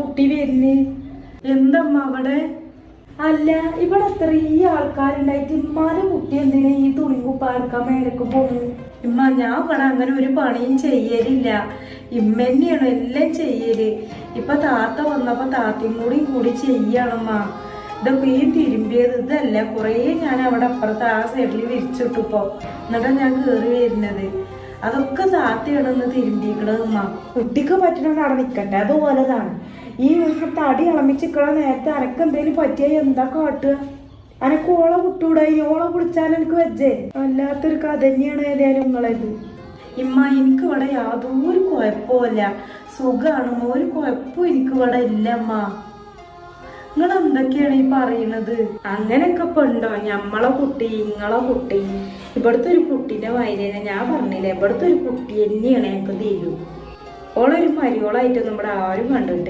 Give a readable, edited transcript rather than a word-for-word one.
കുട്ടി വരുന്നേ എന്തമ്മ അവിടെ? അല്ല, ഇവിടെ അത്രയും ആൾക്കാരുണ്ടായിട്ട് ഇമ്മാന്റെ കുട്ടി എന്തിനാ ഈ തുണിക്കുപ്പാർക്കാൻ മേലക്ക് പോണു? ഇമ്മ, ഞാൻ ഇവിടെ അങ്ങനെ ഒരു പണിയും ചെയ്യലില്ല. ഇമ്മ തന്നെയാണ് എല്ലാം ചെയ്യല്. ഇപ്പൊ താത്ത വന്നപ്പോ താത്തയും കൂടി ചെയ്യണമ്മ. ഇതൊക്കെ ഈ തിരുമ്പിയത് ഇതല്ല, കൊറേ ഞാൻ അവിടെ അപ്പുറത്ത് ആ സൈഡിൽ വിരിച്ചിട്ടിപ്പോ. എന്നിട്ടാ ഞാൻ കേറി വരുന്നത്. അതൊക്കെ താത്തയാണെന്ന് തിരുമ്പിക്കണമ്മ. കുട്ടിക്ക് പറ്റണത് അവിടെ നിക്കട്ടെ, അതുപോലെതാണ്. ഈ തടി ഇളമിച്ചിക്കണ നേരത്തെ അനക്ക് എന്തേലും പറ്റിയ എന്താ കാട്ടുക? അനക്ക് ഓളെ വിട്ടൂടായി, ഓളെ വിളിച്ചാൽ എനിക്ക് വെച്ചേ. വല്ലാത്തൊരു കഥ തന്നെയാണ് ഏതായാലും നിങ്ങളത്. ഇമ്മ, എനിക്ക് ഇവിടെ യാതൊരു കുഴപ്പമില്ല, സുഖാണ്. ഒരു കുഴപ്പവും എനിക്ക് ഇവിടെ ഇല്ലമ്മ. നിങ്ങൾ എന്തൊക്കെയാണ് ഈ പറയണത്? അങ്ങനെയൊക്കെ ഇപ്പൊ ഉണ്ടോ? ഞമ്മളെ കുട്ടി, ഇങ്ങളെ കുട്ടി, ഇവിടുത്തെ ഒരു കുട്ടീന്റെ വയലിനെ ഞാൻ പറഞ്ഞില്ലേ, ഇവിടുത്തെ ഒരു കുട്ടി തന്നെയാണ് ഞങ്ങൾക്ക് തരൂ. ഓളൊരു മരിയോളായിട്ടൊന്നും ഇവിടെ ആരും കണ്ടിട്ട്